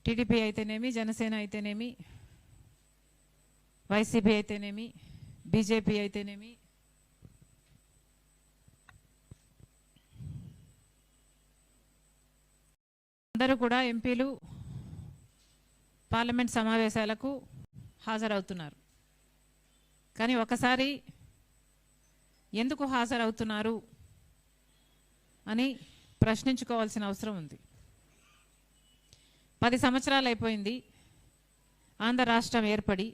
TDP అయితేనేమి, జనసేన అయితేనేమి, YCP అయితేనేమి, బీజేపీ అయితేనేమి, అందరూ కూడా ఎంపీలు పార్లమెంట్ సమావేశాలకు హాజరవుతున్నారు. కానీ ఒకసారి ఎందుకు హాజరవుతున్నారు అని ప్రశ్నించుకోవాల్సిన అవసరం ఉంది. 10 సంవత్సరాలు అయిపోయింది ఆంధ్ర రాష్ట్రం ఏర్పడి.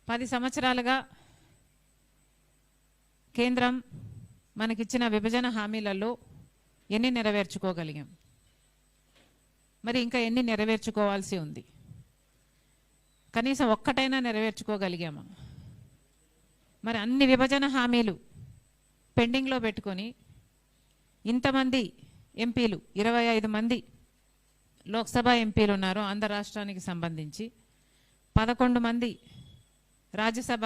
10 సంవత్సరాలుగా కేంద్రం మనకిచ్చిన విభజన హామీలలో ఎన్ని నెరవేర్చుకోగలిగాం? మరి ఇంకా ఎన్ని నెరవేర్చుకోవాల్సి ఉంది? కనీసం ఒక్కటైనా నెరవేర్చుకోగలిగామా? మరి అన్ని విభజన హామీలు పెండింగ్లో పెట్టుకొని ఇంతమంది ఎంపీలు, 25 మంది లోక్సభ ఎంపీలు ఉన్నారు ఆంధ్ర రాష్ట్రానికి సంబంధించి, 11 మంది రాజ్యసభ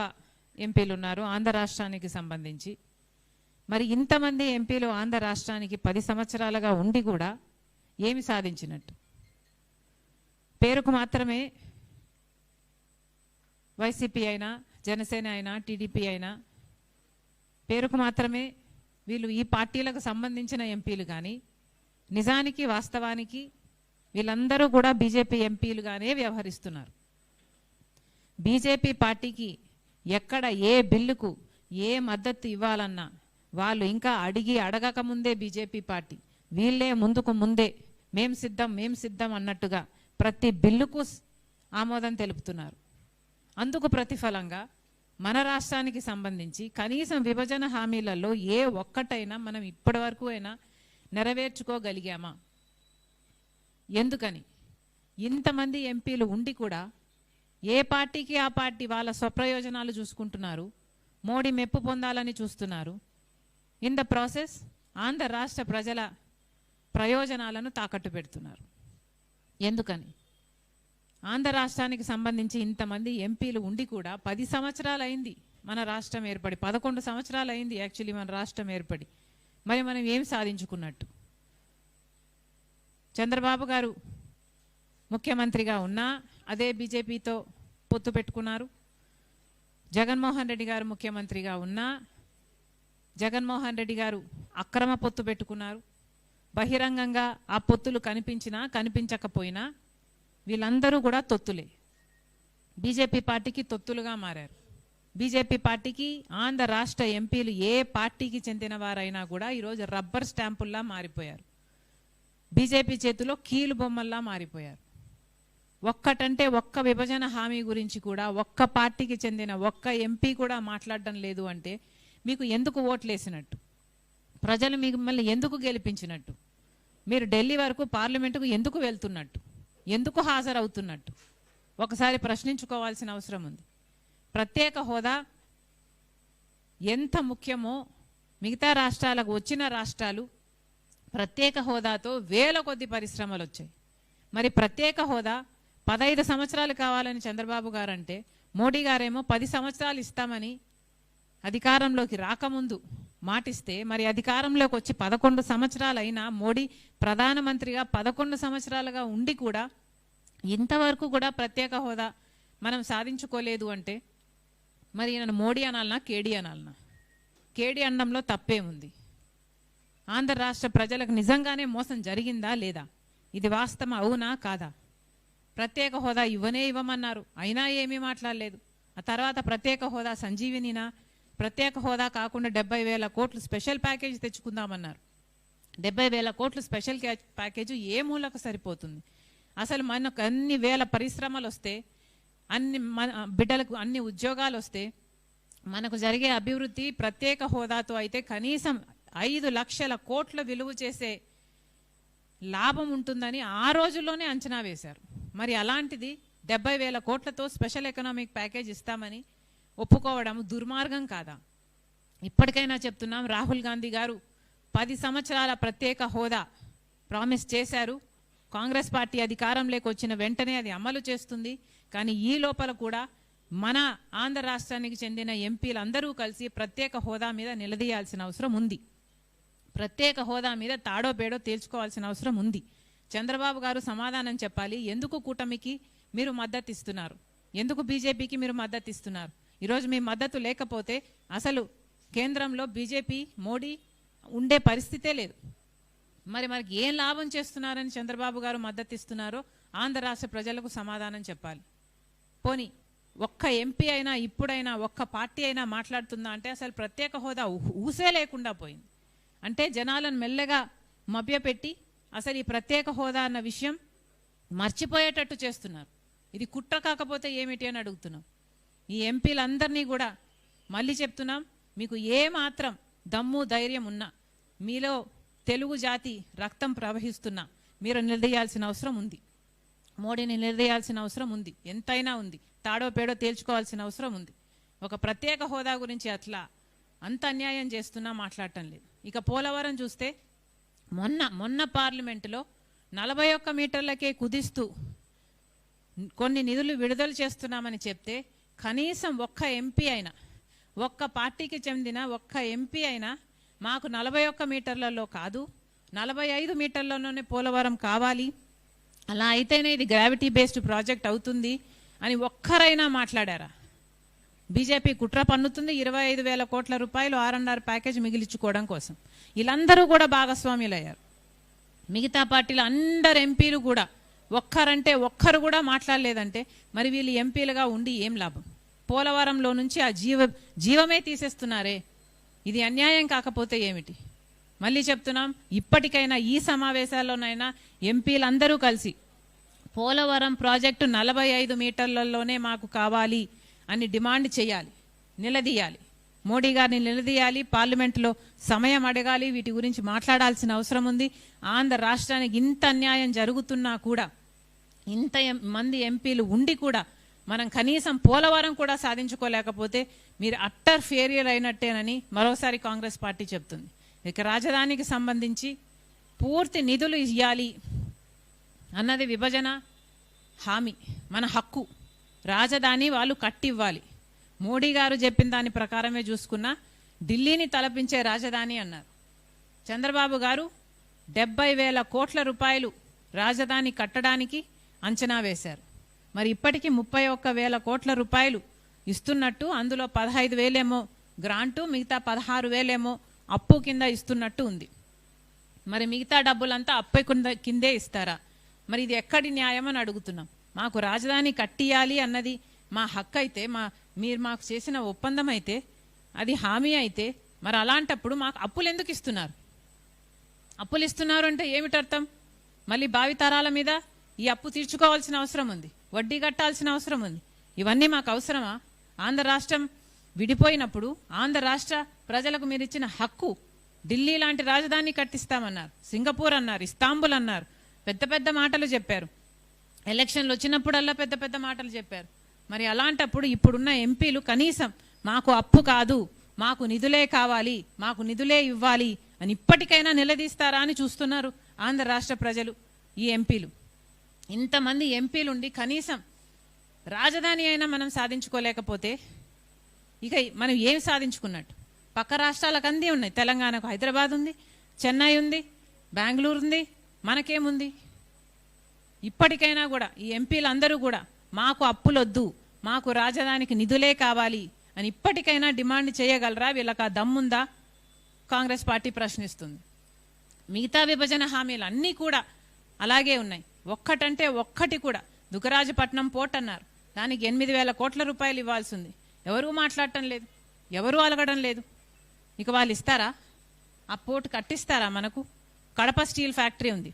ఎంపీలు ఉన్నారు ఆంధ్ర రాష్ట్రానికి సంబంధించి. మరి ఇంతమంది ఎంపీలు ఆంధ్ర రాష్ట్రానికి 10 సంవత్సరాలుగా ఉండి కూడా ఏమి సాధించినట్టు? పేరుకు మాత్రమే వైసీపీ అయినా, జనసేన అయినా, టీడీపీ అయినా పేరుకు మాత్రమే వీళ్ళు ఈ పార్టీలకు సంబంధించిన ఎంపీలు, కానీ నిజానికి వాస్తవానికి వీళ్ళందరూ కూడా బీజేపీ ఎంపీలుగానే వ్యవహరిస్తున్నారు. బీజేపీ పార్టీకి ఎక్కడ ఏ బిల్లుకు ఏ మద్దతు ఇవ్వాలన్నా వాళ్ళు ఇంకా అడగక ముందే బీజేపీ పార్టీ వీళ్ళే ముందే మేం సిద్ధం అన్నట్టుగా ప్రతి బిల్లుకు ఆమోదం తెలుపుతున్నారు. అందుకు ప్రతిఫలంగా మన రాష్ట్రానికి సంబంధించి కనీసం విభజన హామీలలో ఏ ఒక్కటైనా మనం ఇప్పటి వరకు అయినా నెరవేర్చుకోగలిగామా? ఎందుకని ఇంతమంది ఎంపీలు ఉండి కూడా ఏ పార్టీకి ఆ పార్టీ వాళ్ళ స్వప్రయోజనాలు చూసుకుంటున్నారు, మోడీ మెప్పు పొందాలని చూస్తున్నారు. ఇన్ ద ప్రాసెస్ ఆంధ్ర రాష్ట్ర ప్రజల ప్రయోజనాలను తాకట్టు పెడుతున్నారు. ఎందుకని? ఆంధ్ర రాష్ట్రానికి సంబంధించి ఇంతమంది ఎంపీలు ఉండి కూడా 10 సంవత్సరాలు అయింది మన రాష్ట్రం ఏర్పడి, 11 సంవత్సరాలు అయింది యాక్చువల్లీ మన రాష్ట్రం ఏర్పడి. మరి మనం ఏం సాధించుకున్నట్టు? చంద్రబాబు గారు ముఖ్యమంత్రిగా ఉన్నా అదే బీజేపీతో పొత్తు పెట్టుకున్నారు. జగన్మోహన్ రెడ్డి గారు ముఖ్యమంత్రిగా ఉన్నా జగన్మోహన్ రెడ్డి గారు అక్రమ పొత్తు పెట్టుకున్నారు. బహిరంగంగా ఆ పొత్తులు కనిపించినా కనిపించకపోయినా వీళ్ళందరూ కూడా తొత్తులే. బీజేపీ పార్టీకి తొత్తులుగా మారారు. బీజేపీ పార్టీకి ఆంధ్ర రాష్ట్ర ఎంపీలు ఏ పార్టీకి చెందిన వారైనా కూడా ఈరోజు రబ్బర్ స్టాంపుల్లా మారిపోయారు. బీజేపీ చేతిలో కీలు బొమ్మల్లా మారిపోయారు. ఒక్కటంటే ఒక్క విభజన హామీ గురించి కూడా ఒక్క పార్టీకి చెందిన ఒక్క ఎంపీ కూడా మాట్లాడడం లేదు అంటే మీకు ఎందుకు ఓట్లేసినట్టు? ప్రజలు మిమ్మల్ని ఎందుకు గెలిపించినట్టు? మీరు ఢిల్లీ వరకు పార్లమెంటుకు ఎందుకు వెళ్తున్నట్టు? ఎందుకు హాజరవుతున్నట్టు? ఒకసారి ప్రశ్నించుకోవాల్సిన అవసరం ఉంది. ప్రత్యేక హోదా ఎంత ముఖ్యమో మిగతా రాష్ట్రాలకు వచ్చిన రాష్ట్రాలు ప్రత్యేక హోదాతో వేల కొద్ది పరిశ్రమలు వచ్చాయి. మరి ప్రత్యేక హోదా 15 సంవత్సరాలు కావాలని చంద్రబాబు గారు అంటే, మోడీ గారేమో 10 సంవత్సరాలు ఇస్తామని అధికారంలోకి రాకముందు మాటిస్తే, మరి అధికారంలోకి వచ్చి 11 సంవత్సరాలు అయినా మోడీ ప్రధానమంత్రిగా 11 సంవత్సరాలుగా ఉండి కూడా ఇంతవరకు కూడా ప్రత్యేక హోదా మనం సాధించుకోలేదు అంటే మరి ఈయన మోడీ అనాలనా, కేడీ అనాలనా? కేడీ అనడంలో తప్పేముంది? ఆంధ్ర రాష్ట్ర ప్రజలకు నిజంగానే మోసం జరిగిందా లేదా? ఇది వాస్తవం అవునా కాదా? ప్రత్యేక హోదా ఇవ్వమన్నారు, అయినా ఏమీ మాట్లాడలేదు. ఆ తర్వాత ప్రత్యేక హోదా సంజీవినినా, ప్రత్యేక హోదా కాకుండా 70,000 కోట్లు స్పెషల్ ప్యాకేజ్ తెచ్చుకుందామన్నారు. 70,000 కోట్లు స్పెషల్ ప్యాకేజ్ ఏ మూలకు సరిపోతుంది? అసలు మనకు అన్ని వేల పరిశ్రమలు వస్తే, అన్ని బిడ్డలకు అన్ని ఉద్యోగాలు వస్తే, మనకు జరిగే అభివృద్ధి ప్రత్యేక హోదాతో అయితే కనీసం 5 లక్షల కోట్ల విలువ చేసే లాభం ఉంటుందని ఆ రోజుల్లోనే అంచనా వేశారు. మరి అలాంటిది 70,000 కోట్లతో స్పెషల్ ఎకనామిక్ ప్యాకేజ్ ఇస్తామని ఒప్పుకోవడం దుర్మార్గం కాదా? ఇప్పటికైనా చెప్తున్నాం, రాహుల్ గాంధీ గారు 10 సంవత్సరాల ప్రత్యేక హోదా ప్రామిస్ చేశారు. కాంగ్రెస్ పార్టీ అధికారంలోకి వచ్చిన వెంటనే అది అమలు చేస్తుంది. కానీ ఈ లోపల కూడా మన ఆంధ్ర రాష్ట్రానికి చెందిన ఎంపీలందరూ కలిసి ప్రత్యేక హోదా మీద నిలదీయాల్సిన అవసరం ఉంది. ప్రత్యేక హోదా మీద తాడో పేడో తేల్చుకోవాల్సిన అవసరం ఉంది. చంద్రబాబు గారు సమాధానం చెప్పాలి. ఎందుకు కూటమికి మీరు మద్దతు ఇస్తున్నారు, ఎందుకు బీజేపీకి మీరు మద్దతు ఇస్తున్నారు? ఈరోజు మీ మద్దతు లేకపోతే అసలు కేంద్రంలో బీజేపీ మోడీ ఉండే పరిస్థితే లేదు. మనకి ఏం లాభం చేస్తున్నారని చంద్రబాబు గారు మద్దతు ఇస్తున్నారో ఆంధ్ర రాష్ట్ర ప్రజలకు సమాధానం చెప్పాలి. పోనీ ఒక్క ఎంపీ అయినా ఇప్పుడైనా ఒక్క పార్టీ అయినా మాట్లాడుతుందా అంటే అసలు ప్రత్యేక హోదా ఊసే లేకుండా పోయింది. అంటే జనాలను మెల్లగా మభ్యపెట్టి అసలు ఈ ప్రత్యేక హోదా అన్న విషయం మర్చిపోయేటట్టు చేస్తున్నారు. ఇది కుట్ర కాకపోతే ఏమిటి అని అడుగుతున్నాం. ఈ ఎంపీలందరినీ కూడా మళ్ళీ చెప్తున్నాం, మీకు ఏ మాత్రం దమ్ము ధైర్యం ఉన్నా, మీలో తెలుగు జాతి రక్తం ప్రవహిస్తున్నా మీరు నిలదీయాల్సిన అవసరం ఉంది. మోడీని నిలదీయాల్సిన అవసరం ఉంది, ఎంతైనా ఉంది. తాడో పేడో తేల్చుకోవాల్సిన అవసరం ఉంది. ఒక ప్రత్యేక హోదా గురించి అట్లా అంత అన్యాయం చేస్తున్నా మాట్లాడటం లేదు. ఇక పోలవరం చూస్తే మొన్న పార్లమెంటులో 41 మీటర్లకే కుదిస్తూ కొన్ని నిధులు విడుదల చేస్తున్నామని చెప్తే కనీసం ఒక్క ఎంపీ అయినా, ఒక్క పార్టీకి చెందిన ఒక్క ఎంపీ అయినా మాకు 41 మీటర్లలో కాదు 45 మీటర్లలోనే పోలవరం కావాలి, అలా అయితేనే ఇది గ్రావిటీ బేస్డ్ ప్రాజెక్ట్ అవుతుంది అని ఒక్కరైనా మాట్లాడారా? బీజేపీ కుట్ర పన్నుతుంది 25,000 కోట్ల రూపాయలు R&R ప్యాకేజ్ మిగిలించుకోవడం కోసం. వీళ్ళందరూ కూడా భాగస్వామ్యులయ్యారు. మిగతా పార్టీల అందరు ఎంపీలు కూడా ఒక్కరంటే ఒక్కరు కూడా మాట్లాడలేదంటే మరి వీళ్ళు ఎంపీలుగా ఉండి ఏం లాభం? పోలవరంలో నుంచి ఆ జీవమే తీసేస్తున్నారే, ఇది అన్యాయం కాకపోతే ఏమిటి? మళ్ళీ చెప్తున్నాం, ఇప్పటికైనా ఈ సమావేశాల్లోనైనా ఎంపీలందరూ కలిసి పోలవరం ప్రాజెక్టు 45 మీటర్లలోనే మాకు కావాలి అని డిమాండ్ చేయాలి, నిలదీయాలి. మోడీ గారిని నిలదీయాలి, పార్లమెంటులో సమయం అడగాలి, వీటి గురించి మాట్లాడాల్సిన అవసరం ఉంది. ఆంధ్ర రాష్ట్రానికి ఇంత అన్యాయం జరుగుతున్నా కూడా, ఇంత మంది ఎంపీలు ఉండి కూడా మనం కనీసం పోలవరం కూడా సాధించుకోలేకపోతే మీరు అట్టర్ ఫెయిలియర్ అయినట్టేనని మరోసారి కాంగ్రెస్ పార్టీ చెప్తుంది. ఇక రాజధానికి సంబంధించి పూర్తి నిధులు ఇవ్వాలి అన్నది విభజన హామీ, మన హక్కు. రాజధాని వాళ్ళు కట్టివ్వాలి. మోడీ గారు చెప్పిన దాని ప్రకారమే చూసుకున్నా ఢిల్లీని తలపించే రాజధాని అన్నారు. చంద్రబాబు గారు 70,000 కోట్ల రూపాయలు రాజధాని కట్టడానికి అంచనా వేశారు. మరి ఇప్పటికీ 31,000 కోట్ల రూపాయలు ఇస్తున్నట్టు, అందులో 15,000 ఏమో గ్రాంటు, మిగతా 16,000 ఏమో అప్పు కింద ఇస్తున్నట్టు ఉంది. మరి మిగతా డబ్బులంతా అప్పు కిందే ఇస్తారా? మరి ఇది ఎక్కడి న్యాయం అని అడుగుతున్నాం. మాకు రాజధాని కట్టియాలి అన్నది మా హక్కు అయితే, మీరు మాకు చేసిన ఒప్పందం అయితే, అది హామీ అయితే, మరి అలాంటప్పుడు మాకు అప్పులు ఎందుకు ఇస్తున్నారు? అప్పులు ఇస్తున్నారు అంటే ఏమిటి అర్థం? మళ్ళీ భావితరాల మీద ఈ అప్పు తీర్చుకోవాల్సిన అవసరం ఉంది, వడ్డీ కట్టాల్సిన అవసరం ఉంది. ఇవన్నీ మాకు అవసరమా? ఆంధ్ర రాష్ట్రం విడిపోయినప్పుడు ఆంధ్ర రాష్ట్ర ప్రజలకు మీరు ఇచ్చిన హక్కు, ఢిల్లీ లాంటి రాజధాని కట్టిస్తామన్నారు, సింగపూర్ అన్నారు, ఇస్తాంబుల్ అన్నారు, పెద్ద పెద్ద మాటలు చెప్పారు. ఎలక్షన్లు వచ్చినప్పుడల్లా పెద్ద పెద్ద మాటలు చెప్పారు. మరి అలాంటప్పుడు ఇప్పుడున్న ఎంపీలు కనీసం మాకు అప్పు కాదు, మాకు నిధులే కావాలి, మాకు నిధులే ఇవ్వాలి అని ఇప్పటికైనా నిలదీస్తారా అని చూస్తున్నారు ఆంధ్ర రాష్ట్ర ప్రజలు. ఈ ఎంపీలు, ఇంతమంది ఎంపీలుండి కనీసం రాజధాని అయినా మనం సాధించుకోలేకపోతే ఇక మనం ఏం సాధించుకున్నట్టు? పక్క రాష్ట్రాలకు అందే ఉన్నాయి. తెలంగాణకు హైదరాబాద్ ఉంది, చెన్నై ఉంది, బెంగళూరు ఉంది, మనకేముంది? ఇప్పటికైనా కూడా ఈ ఎంపీలందరూ కూడా మాకు అప్పులొద్దు, మాకు రాజధానికి నిధులే కావాలి అని ఇప్పటికైనా డిమాండ్ చేయగలరా? వీళ్ళకి ఆ దమ్ముందా? కాంగ్రెస్ పార్టీ ప్రశ్నిస్తుంది. మిగతా విభజన హామీలు అన్నీ కూడా అలాగే ఉన్నాయి. ఒక్కటంటే ఒక్కటి కూడా. దుగ్గరాజపట్నం పోర్ట్ అన్నారు, దానికి 8,000 కోట్ల రూపాయలు ఇవ్వాల్సి ఉంది. ఎవరూ మాట్లాడటం లేదు, ఎవరూ అలగడం లేదు. ఇక వాళ్ళు ఇస్తారా? ఆ పోర్ట్ కట్టిస్తారా మనకు? కడప స్టీల్ ఫ్యాక్టరీ ఉంది.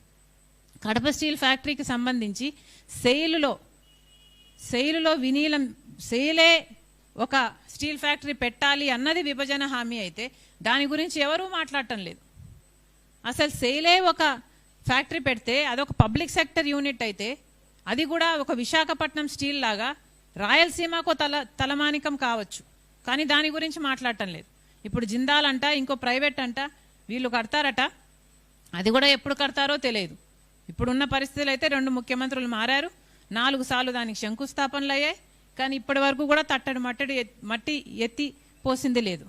కడప స్టీల్ ఫ్యాక్టరీకి సంబంధించి సెయిలులో వినీలం, సెయిలే ఒక స్టీల్ ఫ్యాక్టరీ పెట్టాలి అన్నది విభజన హామీ అయితే దాని గురించి ఎవరూ మాట్లాడటం లేదు. అసలు సెయిలే ఒక ఫ్యాక్టరీ పెడితే అదొక పబ్లిక్ సెక్టర్ యూనిట్ అయితే అది కూడా ఒక విశాఖపట్నం స్టీల్ లాగా రాయలసీమకు తలమానికం కావచ్చు, కానీ దాని గురించి మాట్లాడటం లేదు. ఇప్పుడు జిందాల్ అంట, ఇంకో ప్రైవేట్ అంట, వీళ్ళు కడతారట. అది కూడా ఎప్పుడు కడతారో తెలియదు. ఇప్పుడున్న పరిస్థితులు అయితే 2 ముఖ్యమంత్రులు మారారు, 4 సార్లు దానికి శంకుస్థాపనలు అయ్యాయి, కానీ ఇప్పటి వరకు కూడా మట్టి ఎత్తి పోసింది లేదు.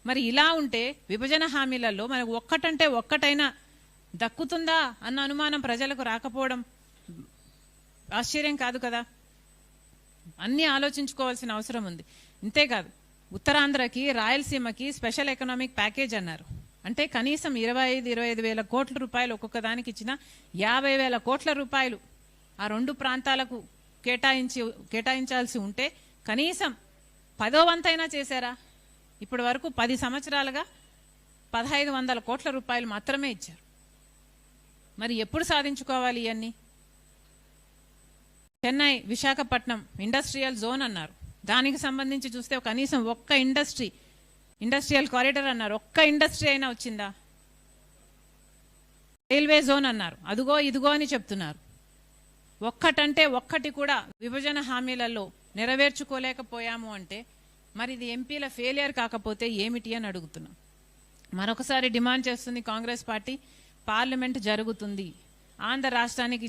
మరి ఇలా ఉంటే విభజన హామీలలో మనకు ఒక్కటంటే ఒక్కటైనా దక్కుతుందా అన్న అనుమానం ప్రజలకు రాకపోవడం ఆశ్చర్యం కాదు కదా. అన్నీ ఆలోచించుకోవాల్సిన అవసరం ఉంది. ఇంతేకాదు, ఉత్తరాంధ్రకి రాయలసీమకి స్పెషల్ ఎకనామిక్ ప్యాకేజ్ అన్నారు. అంటే కనీసం 25 వేల కోట్ల రూపాయలు ఒక్కొక్క దానికి ఇచ్చిన 50,000 కోట్ల రూపాయలు ఆ రెండు ప్రాంతాలకు కేటాయించాల్సి ఉంటే కనీసం 10వ వంతైనా చేశారా? ఇప్పటి వరకు 10 సంవత్సరాలుగా 1,500 కోట్ల రూపాయలు మాత్రమే ఇచ్చారు. మరి ఎప్పుడు సాధించుకోవాలి ఇవన్నీ? చెన్నై విశాఖపట్నం ఇండస్ట్రియల్ జోన్ అన్నారు. దానికి సంబంధించి చూస్తే కనీసం ఒక్క ఇండస్ట్రియల్ కారిడార్ అన్నారు. ఒక్క ఇండస్ట్రీ అయినా వచ్చిందా? రైల్వే జోన్ అన్నారు. అదుగో ఇదిగో అని చెప్తున్నారు. ఒక్కటంటే ఒక్కటి కూడా విభజన హామీలలో నెరవేర్చుకోలేకపోయాము అంటే మరి ఇది ఎంపీల ఫెయిలియర్ కాకపోతే ఏమిటి అని అడుగుతున్నాం. మరొకసారి డిమాండ్ చేస్తుంది కాంగ్రెస్ పార్టీ, పార్లమెంట్ జరుగుతుంది. ఆంధ్ర రాష్ట్రానికి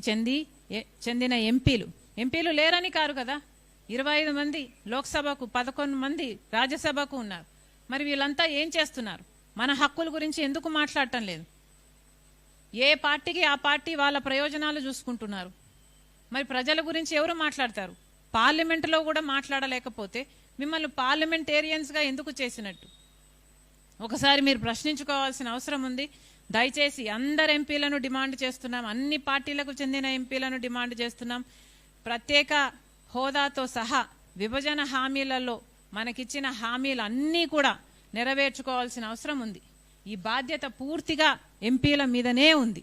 చెందిన ఎంపీలు లేరని కారు కదా. 25 మంది లోక్సభకు, 11 మంది రాజ్యసభకు ఉన్నారు. మరి వీళ్ళంతా ఏం చేస్తున్నారు? మన హక్కుల గురించి ఎందుకు మాట్లాడటం లేదు? ఏ పార్టీకి ఆ పార్టీ వాళ్ళ ప్రయోజనాలు చూసుకుంటున్నారు. మరి ప్రజల గురించి ఎవరు మాట్లాడతారు? పార్లమెంటులో కూడా మాట్లాడలేకపోతే మిమ్మల్ని పార్లమెంటేరియన్స్గా ఎందుకు చేసినట్టు? ఒకసారి మీరు ప్రశ్నించుకోవాల్సిన అవసరం ఉంది. దయచేసి అందరు ఎంపీలను డిమాండ్ చేస్తున్నాం, అన్ని పార్టీలకు చెందిన ఎంపీలను డిమాండ్ చేస్తున్నాం. ప్రత్యేక హోదాతో సహా విభజన హామీలలో మనకిచ్చిన హామీలు అన్నీ కూడా నెరవేర్చుకోవాల్సిన అవసరం ఉంది. ఈ బాధ్యత పూర్తిగా ఎంపీల మీదనే ఉంది.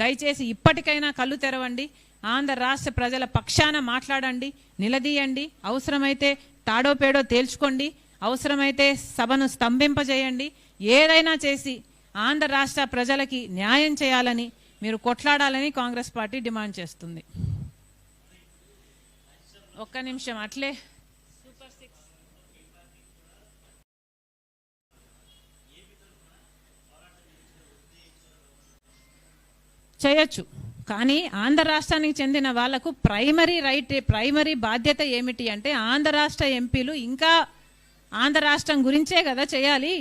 దయచేసి ఇప్పటికైనా కళ్ళు తెరవండి. ఆంధ్ర రాష్ట్ర ప్రజల పక్షాన మాట్లాడండి, నిలదీయండి. అవసరమైతే తాడో పేడో తేల్చుకోండి, అవసరమైతే సభను స్తంభింపజేయండి. ఏదైనా చేసి ఆంధ్ర రాష్ట్ర ప్రజలకి న్యాయం చేయాలని, మీరు కొట్లాడాలని కాంగ్రెస్ పార్టీ డిమాండ్ చేస్తుంది. ఒక్క నిమిషం అట్లే. సూపర్ 6 చేయొచ్చు, కానీ ఆంధ్ర రాష్ట్రానికి చెందిన వాళ్లకు ప్రైమరీ బాధ్యత ఏమిటి అంటే ఆంధ్ర రాష్ట్ర ఎంపీలు ఇంకా ఆంధ్ర రాష్ట్రం గురించే కదా చేయాలి.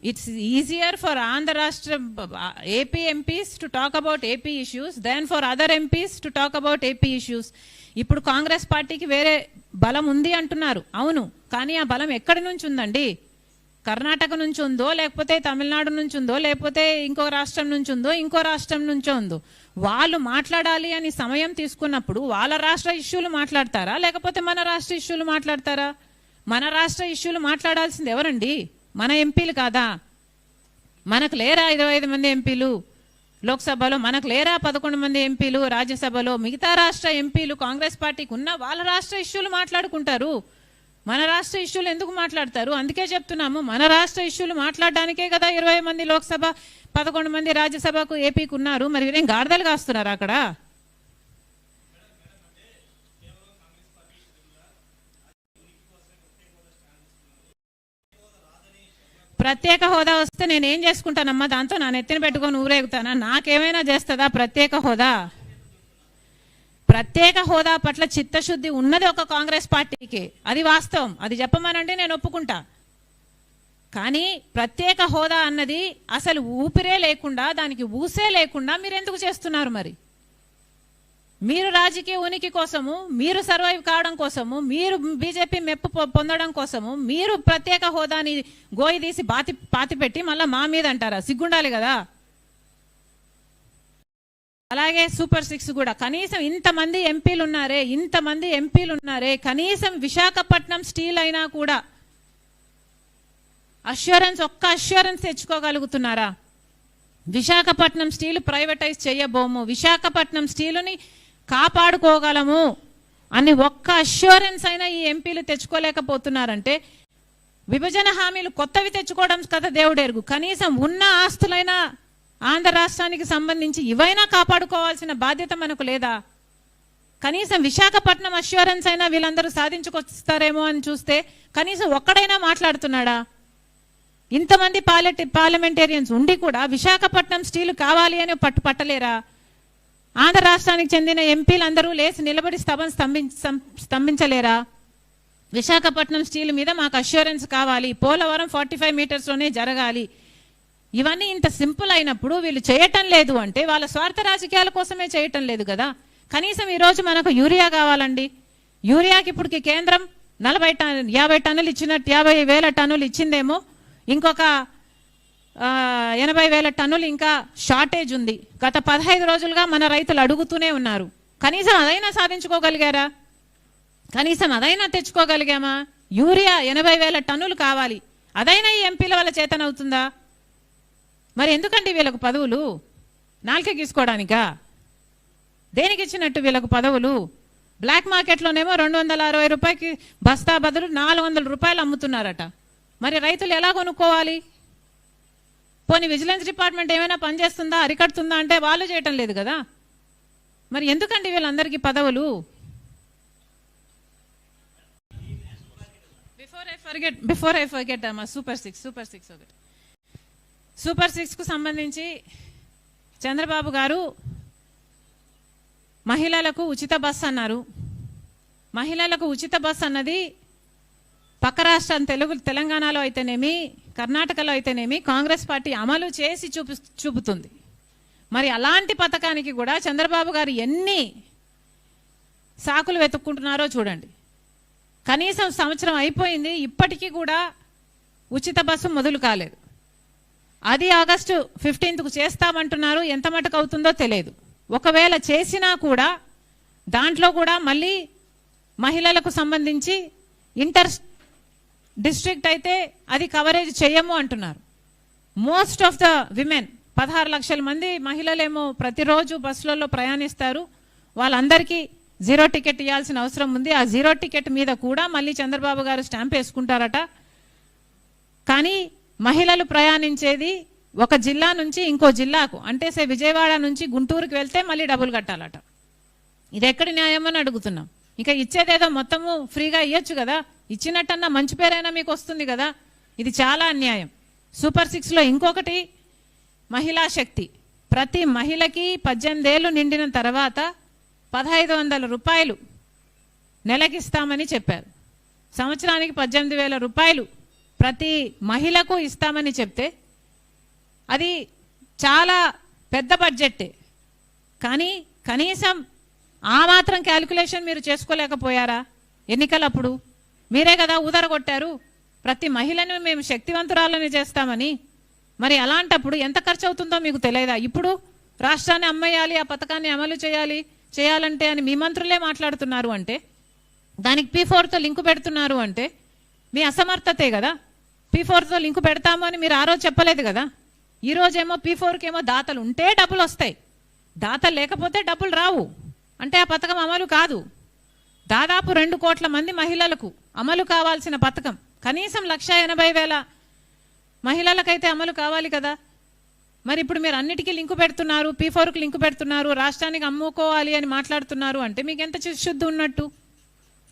ఇట్స్ ఈజియర్ ఫర్ ఆంధ్ర రాష్ట్ర AP MPs to talk about AP issues then for other MPs to talk about AP issues. ఇప్పుడు కాంగ్రెస్ పార్టీకి వేరే బలం ఉంది అంటున్నారు. అవును, కానీ ఆ బలం ఎక్కడి నుంచి ఉందండి? కర్ణాటక నుంచి ఉందో, లేకపోతే తమిళనాడు నుంచి ఉందో, లేకపోతే ఇంకో రాష్ట్రం నుంచి ఉందో, ఇంకో రాష్ట్రం నుంచో ఉందో? వాళ్ళు మాట్లాడాలి అని సమయం తీసుకున్నప్పుడు వాళ్ళ రాష్ట్ర ఇష్యూలు మాట్లాడతారా, లేకపోతే మన రాష్ట్ర ఇష్యూలు మాట్లాడతారా? మన రాష్ట్ర ఇష్యూలు మాట్లాడాల్సింది ఎవరండి? మన ఎంపీలు కాదా? మనకు లేరా 25 మంది ఎంపీలు లోక్సభలో? మనకు లేరా 11 మంది ఎంపీలు రాజ్యసభలో? మిగతా రాష్ట్ర ఎంపీలు కాంగ్రెస్ పార్టీకి ఉన్న వాళ్ళ రాష్ట్ర ఇష్యూలు మాట్లాడుకుంటారు. మన రాష్ట్ర ఇష్యూలు ఎందుకు మాట్లాడతారు? అందుకే చెప్తున్నాము, మన రాష్ట్ర ఇష్యూలు మాట్లాడడానికే కదా 20 మంది లోక్సభ, 11 మంది రాజ్యసభకు ఏపీకి ఉన్నారు. మరి వీరేం గాడిదలు కాస్తున్నారు అక్కడ? ప్రత్యేక హోదా వస్తే నేనేం చేసుకుంటానమ్మా? దాంతో నా నెత్తిన పెట్టుకొని ఊరేగుతానా? నాకేమైనా చేస్తుందా ప్రత్యేక హోదా? ప్రత్యేక హోదా పట్ల చిత్తశుద్ధి ఉన్నది ఒక కాంగ్రెస్ పార్టీకి, అది వాస్తవం. అది చెప్పమనండి, నేను ఒప్పుకుంటా. కానీ ప్రత్యేక హోదా అన్నది అసలు ఊపిరే లేకుండా, దానికి ఊసే లేకుండా మీరు ఎందుకు చేస్తున్నారు? మరి మీరు రాజకీయ ఉనికి కోసము, మీరు సర్వైవ్ కావడం కోసము, మీరు బీజేపీ మెప్పు పొందడం కోసము మీరు ప్రత్యేక హోదాని గోయి తీసి పాతిపెట్టి మళ్ళీ మా మీద అంటారా? సిగ్గుండాలి కదా. అలాగే సూపర్ 6 కూడా కనీసం ఇంతమంది ఎంపీలు ఉన్నారే, కనీసం విశాఖపట్నం స్టీల్ అయినా కూడా ఒక్క అష్యూరెన్స్ తెచ్చుకోగలుగుతున్నారా? విశాఖపట్నం స్టీల్ ప్రైవేటైజ్ చేయబోము, విశాఖపట్నం స్టీలుని కాపాడుకోగలము అని ఒక్క అష్యూరెన్స్ అయినా ఈ ఎంపీలు తెచ్చుకోలేకపోతున్నారంటే విభజన హామీలు కొత్తవి తెచ్చుకోవడం కదా దేవుడెరుగు. కనీసం ఉన్న ఆస్తులైనా ఆంధ్ర రాష్ట్రానికి సంబంధించి ఇవైనా కాపాడుకోవాల్సిన బాధ్యత మనకు లేదా? కనీసం విశాఖపట్నం అష్యూరెన్స్ అయినా వీళ్ళందరూ సాధించుకొస్తారేమో అని చూస్తే కనీసం ఒక్కడైనా మాట్లాడుతున్నాడా? ఇంతమంది పార్లమెంటేరియన్స్ ఉండి కూడా విశాఖపట్నం స్టీల్ కావాలి అని పట్టలేరా? ఆంధ్ర రాష్ట్రానికి చెందిన ఎంపీలందరూ లేచి నిలబడి స్తంభించలేరా? విశాఖపట్నం స్టీల్ మీద మాకు అష్యూరెన్స్ కావాలి, పోలవరం 45 మీటర్స్లోనే జరగాలి, ఇవన్నీ ఇంత సింపుల్ అయినప్పుడు వీళ్ళు చేయటం లేదు అంటే వాళ్ళ స్వార్థ రాజకీయాల కోసమే చేయటం లేదు కదా. కనీసం ఈరోజు మనకు యూరియా కావాలండి. యూరియాకి ఇప్పటికి కేంద్రం 50 టన్నులు ఇచ్చినట్టు 50,000 టన్నులు ఇచ్చిందేమో, ఇంకొక 80,000 టన్నులు ఇంకా షార్టేజ్ ఉంది. గత 15 రోజులుగా మన రైతులు అడుగుతూనే ఉన్నారు. కనీసం అదైనా సాధించుకోగలిగారా? కనీసం అదైనా తెచ్చుకోగలిగామా? యూరియా 80,000 టన్నులు కావాలి, అదైనా ఈ ఎంపీల వల్ల చేతనవుతుందా? మరి ఎందుకండి వీళ్ళకు పదవులు? నాలుక గీసుకోవడానికా? దేనికి ఇచ్చినట్టు వీళ్ళకు పదవులు? బ్లాక్ మార్కెట్లోనేమో 260 రూపాయలకి బస్తా బదులు 400 రూపాయలు అమ్ముతున్నారట. మరి రైతులు ఎలా కొనుక్కోవాలి? పోనీ విజిలెన్స్ డిపార్ట్మెంట్ ఏమైనా పనిచేస్తుందా, అరికడుతుందా అంటే వాళ్ళు చేయటం లేదు కదా. మరి ఎందుకండి వీళ్ళందరికీ పదవులు? బిఫోర్ ఐ ఫర్గెట్ అమ్మా, సూపర్ సిక్స్కు సంబంధించి చంద్రబాబు గారు మహిళలకు ఉచిత బస్సు అన్నారు. మహిళలకు ఉచిత బస్సు అన్నది పక్క రాష్ట్రం తెలంగాణలో అయితేనేమి, కర్ణాటకలో అయితేనేమి కాంగ్రెస్ పార్టీ అమలు చేసి చూపుతుంది. మరి అలాంటి పథకానికి కూడా చంద్రబాబు గారు ఎన్ని సాకులు వెతుక్కుంటున్నారో చూడండి. కనీసం సంవత్సరం అయిపోయింది, ఇప్పటికీ కూడా ఉచిత బస్సు మొదలు కాలేదు. అది ఆగస్టు 15కు చేస్తామంటున్నారు. ఎంత మటుకు అవుతుందో తెలియదు. ఒకవేళ చేసినా కూడా దాంట్లో కూడా మళ్ళీ మహిళలకు సంబంధించి ఇంటర్ డిస్ట్రిక్ట్ అయితే అది కవరేజ్ చేయము అంటున్నారు. మోస్ట్ ఆఫ్ ద విమెన్ 16 లక్షల మంది మహిళలేమో ప్రతిరోజు బస్సులలో ప్రయాణిస్తారు. వాళ్ళందరికీ జీరో టికెట్ ఇవ్వాల్సిన అవసరం ఉంది. ఆ జీరో టికెట్ మీద కూడా మళ్ళీ చంద్రబాబు గారు స్టాంప్ వేసుకుంటారట. కానీ మహిళలు ప్రయాణించేది ఒక జిల్లా నుంచి ఇంకో జిల్లాకు, అంటే విజయవాడ నుంచి గుంటూరుకి వెళ్తే మళ్ళీ డబ్బులు కట్టాలట. ఇది ఎక్కడి న్యాయం అని అడుగుతున్నాం. ఇంకా ఇచ్చేదేదో మొత్తము ఫ్రీగా ఇవ్వచ్చు కదా, ఇచ్చినట్టన్నా మంచి పేరైనా మీకు వస్తుంది కదా. ఇది చాలా అన్యాయం. సూపర్ 6లో ఇంకొకటి మహిళా శక్తి. ప్రతి మహిళకి 18 ఏళ్ళు నిండిన తర్వాత 1,500 రూపాయలు నెలకిస్తామని చెప్పారు. సంవత్సరానికి 18,000 రూపాయలు ప్రతి మహిళకు ఇస్తామని చెప్తే అది చాలా పెద్ద బడ్జెట్టే. కానీ కనీసం ఆ మాత్రం క్యాలిక్యులేషన్ మీరు చేసుకోలేకపోయారా? ఎన్నికలప్పుడు మీరే కదా ఊదరగొట్టారు, ప్రతి మహిళను మేము శక్తివంతురాలని చేస్తామని. మరి అలాంటప్పుడు ఎంత ఖర్చు అవుతుందో మీకు తెలియదా? ఇప్పుడు రాష్ట్రాన్ని అమ్మేయాలి, ఆ పథకాన్ని అమలు చేయాలంటే అని మీ మంత్రులే మాట్లాడుతున్నారు అంటే, దానికి P4తో లింకు పెడుతున్నారు అంటే మీ అసమర్థతే కదా. P4తో లింకు పెడతాము అని మీరు ఆ రోజు చెప్పలేదు కదా. ఈ రోజేమో P4కి ఏమో దాతలు ఉంటే డబ్బులు వస్తాయి, దాతలు లేకపోతే డబ్బులు రావు. అంటే ఆ పథకం అమలు కాదు. దాదాపు 2 కోట్ల మంది మహిళలకు అమలు కావాల్సిన పథకం కనీసం 1,80,000 మహిళలకైతే అమలు కావాలి కదా. మరి ఇప్పుడు మీరు అన్నిటికీ లింకు పెడుతున్నారు, P4కి లింకు పెడుతున్నారు, రాష్ట్రానికి అమ్ముకోవాలి అని మాట్లాడుతున్నారు అంటే మీకు ఎంత చిత్తశుద్ధి ఉన్నట్టు?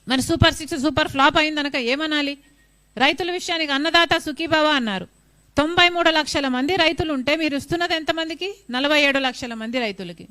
మరి సూపర్ 6 సూపర్ ఫ్లాప్ అయిందనక ఏమనాలి? రైతుల విషయానికి అన్నదాత సుఖీభవ అన్నారు. 93 లక్షల మంది రైతులు ఉంటే మీరు ఇస్తున్నది ఎంతమందికి? 47 లక్షల మంది రైతులకి.